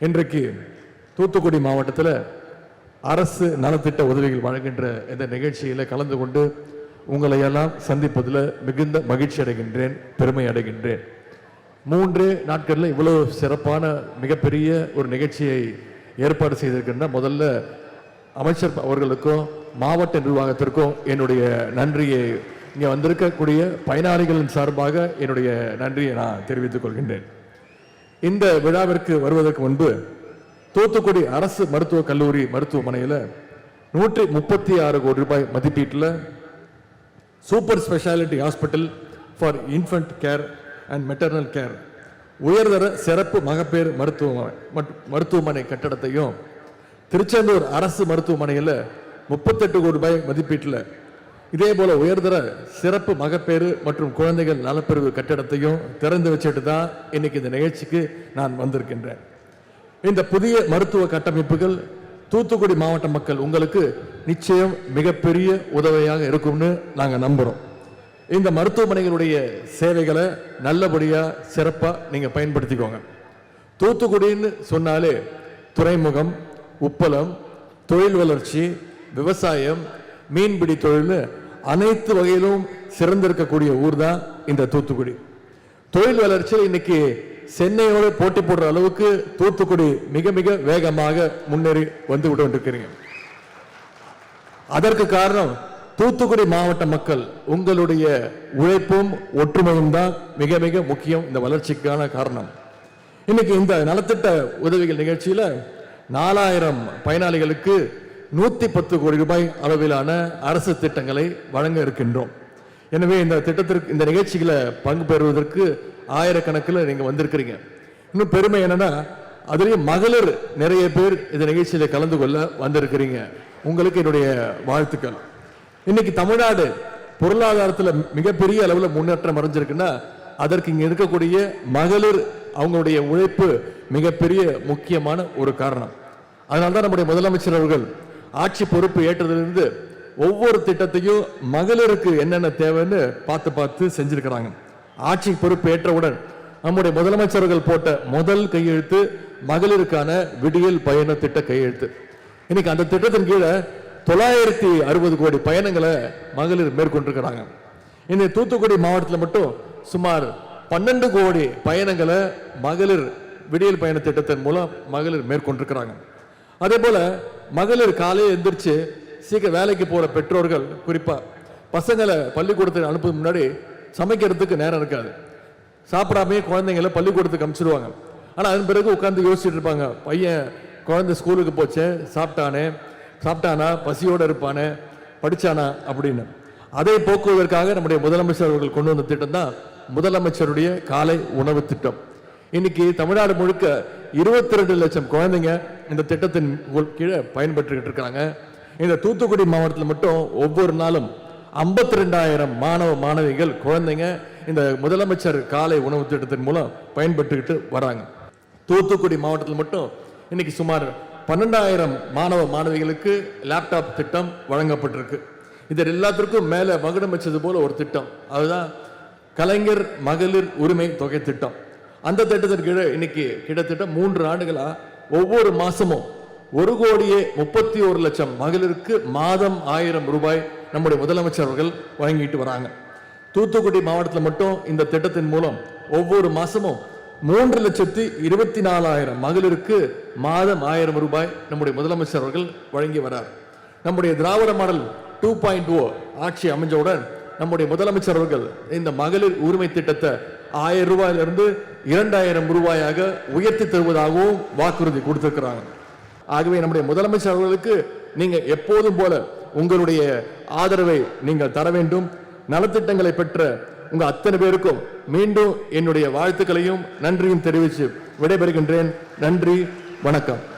இன்றைக்கு தூத்துக்குடி மாவட்டத்தில் அரசு நலத்திட்ட உதவிகள் வழங்குகின்ற இந்த நிகழ்ச்சியில் கலந்து கொண்டு உங்களை எல்லாம் சந்திப்பதில் மிகுந்த மகிழ்ச்சி அடைகின்றேன், பெருமை அடைகின்றேன். 3 நாட்களில் இவ்வளவு சிறப்பான மிகப்பெரிய ஒரு நிகழ்ச்சியை ஏற்பாடு செய்திருக்கின்ற முதல்ல அமைச்சர் அவர்களுக்கும் மாவட்ட நிர்வாகத்திற்கும் என்னுடைய நன்றியை, இங்கே வந்திருக்கக்கூடிய பயனாளிகளின் சார்பாக என்னுடைய நன்றியை நான் தெரிவித்துக் கொள்கின்றேன். இந்த விழாவிற்கு வருவதற்கு முன்பு தூத்துக்குடி அரசு மருத்துவக் கல்லூரி மருத்துவமனையில் 136 கோடி ரூபாய் மதிப்பீட்டில் super speciality hospital for infant care and maternal care உயர்தர சிறப்பு மகப்பேறு மருத்துவமனை கட்டடத்தையும், திருச்செந்தூர் அரசு மருத்துவமனையில் 38 கோடி ரூபாய் மதிப்பீட்டில் இதே போல உயர்தர சிறப்பு மகப்பேறு மற்றும் குழந்தைகள் நலப்பிரிவு கட்டடத்தையும் திறந்து வச்சுட்டு தான் இன்னைக்கு இந்த நிகழ்ச்சிக்கு நான் வந்திருக்கின்றேன். இந்த புதிய மருத்துவ கட்டமைப்புகள் தூத்துக்குடி மாவட்ட மக்கள் உங்களுக்கு நிச்சயம் மிகப்பெரிய உதவியாக இருக்கும்னு நாங்கள் நம்புகிறோம். இந்த மருத்துவமனைகளுடைய சேவைகளை நல்லபடியாக சிறப்பாக நீங்கள் பயன்படுத்திக்கோங்க. தூத்துக்குடின்னு சொன்னாலே துறைமுகம், உப்பளம், தொழில் வளர்ச்சி, விவசாயம், மீன்பிடி தொழில் அனைத்து வகையிலும் சிறந்திருக்கக்கூடிய ஊர் தான் இந்த தூத்துக்குடி. தொழில் வளர்ச்சியில் இன்னைக்கு சென்னையோடு போட்டி போடுற அளவுக்கு தூத்துக்குடி மிக மிக வேகமாக முன்னேறி வந்து விட்டு கொண்டிருக்கிறீங்க. அதற்கு காரணம் தூத்துக்குடி மாவட்ட மக்கள் உங்களுடைய உழைப்பும் ஒற்றுமையும் தான் மிக மிக முக்கியம் இந்த வளர்ச்சிக்கான காரணம். இன்னைக்கு இந்த நலத்திட்ட உதவிகள் நிகழ்ச்சியில 4000 பயனாளிகளுக்கு 110 கோடி ரூபாய் அளவிலான அரசு திட்டங்களை வழங்க இருக்கின்றோம். எனவே இந்த திட்டத்திற்கு, இந்த நிகழ்ச்சிகளை பங்கு பெறுவதற்கு ஆயிரக்கணக்கில் நீங்க வந்திருக்கிறீங்க. இன்னும் பெருமை என்னன்னா, அதுலேயும் மகளிர் நிறைய பேர் இந்த நிகழ்ச்சியில கலந்து கொள்ள வந்திருக்கிறீங்க. உங்களுக்கு என்னுடைய வாழ்த்துக்கள். இன்னைக்கு தமிழ்நாடு பொருளாதாரத்தில் மிகப்பெரிய அளவில் முன்னேற்றம் அடைஞ்சிருக்குன்னா அதற்கு இங்க இருக்கக்கூடிய மகளிர் அவங்களுடைய உழைப்பு மிகப்பெரிய முக்கியமான ஒரு காரணம். அதனால்தான் நம்முடைய முதலமைச்சர் அவர்கள் ஆட்சி பொறுப்பு ஏற்றதிலிருந்து ஒவ்வொரு திட்டத்தையும் மகளிருக்கு என்னென்ன தேவைன்னு பார்த்து செஞ்சிருக்கிறாங்க. ஆட்சி பொறுப்பு ஏற்றவுடன் நம்முடைய முதலமைச்சர்கள் போட்ட முதல் கையெழுத்து மகளிருக்கான விடியல் பயண திட்ட கையெழுத்து. இன்னைக்கு அந்த திட்டத்தின் கீழே 960 கோடி பயணங்களை மகளிர் மேற்கொண்டிருக்கிறாங்க. இந்த தூத்துக்குடி மாவட்டத்தில் மட்டும் சுமார் 12 கோடி பயணங்களை மகளிர் விடியல் பயண திட்டத்தின் மூலம் மகளிர் மேற்கொண்டிருக்கிறாங்க. அதே போல மகளிர் காலையில் எந்திரிச்சு சீக்கிரம் வேலைக்கு போற பெற்றோர்கள், குறிப்பா பசங்களை பள்ளிக்கூடத்துக்கு அனுப்பும் முன்னாடி சமைக்கிறதுக்கு நேரம் இருக்காது. சாப்பிடாமே குழந்தைங்களை பள்ளிக்கூடத்துக்கு அனுப்பிச்சிடுவாங்க. ஆனால் அதன் பிறகு உட்காந்து யோசிச்சுட்டு இருப்பாங்க, பையன் குழந்தை ஸ்கூலுக்கு போச்சு, சாப்பிட்டானா, பசியோடு இருப்பானே, படிச்சானா அப்படின்னு. அதை போக்குவதற்காக நம்முடைய முதலமைச்சர் அவர்கள் கொண்டு வந்த திட்டம் தான் முதலமைச்சருடைய காலை உணவு திட்டம். இன்னைக்கு தமிழ்நாடு முழுக்க 22 லட்சம் குழந்தைங்க இந்த திட்டத்தின் கீழே பயன்பெற்றுக்கிட்டு இருக்காங்க. இந்த தூத்துக்குடி மாவட்டத்தில் மட்டும் ஒவ்வொரு நாளும் 52,000 மாணவ மாணவிகள் குழந்தைங்க இந்த முதலமைச்சர் காலை உணவு திட்டத்தின் மூலம் பயன்பெற்றுக்கிட்டு வராங்க. தூத்துக்குடி மாவட்டத்தில் மட்டும் இன்னைக்கு சுமார் 12,000 மாணவ மாணவிகளுக்கு லேப்டாப் திட்டம் வழங்கப்பட்டிருக்கு. இது எல்லாத்திற்கும் மேலே மகுடம் வச்சது போல ஒரு திட்டம், அதுதான் கலைஞர் மகளிர் உரிமை தொகை திட்டம். அந்த திட்டத்தின் கீழே இன்னைக்கு கிட்டத்தட்ட 3 ஆண்டுகளா ஒவ்வொரு மாசமும் 1,31 லட்சம் மகளிருக்கு மாதம் 1000 ரூபாய் நம்முடைய முதலமைச்சர் அவர்கள் வழங்கிட்டு வராங்க. தூத்துக்குடி மாவட்டத்தில் மட்டும் இந்த திட்டத்தின் மூலம் ஒவ்வொரு மாசமும் 3,24,000 மகளிருக்கு மாதம் 1000 ரூபாய் நம்முடைய முதலமைச்சர் அவர்கள் வழங்கி வரார். நம்முடைய திராவிட மாடல் 2.0 ஆட்சி அமைஞ்சவுடன் நம்முடைய முதலமைச்சர் அவர்கள் இந்த மகளிர் உரிமை திட்டத்தை 1000 ரூபாயிலிருந்து 2000 ரூபாயாக உயர்த்தி தருவதாகவும் வாக்குறுதி கொடுத்திருக்கிறாங்க. ஆகவே நம்முடைய முதலமைச்சர் அவர்களுக்கு நீங்க எப்போதும் போல உங்களுடைய ஆதரவை நீங்கள் தர வேண்டும். நலத்திட்டங்களை பெற்ற உங்க அத்தனை பேருக்கும் மீண்டும் என்னுடைய வாழ்த்துக்களையும் நன்றியும் தெரிவித்து விடைபெறுகின்றேன். நன்றி, வணக்கம்.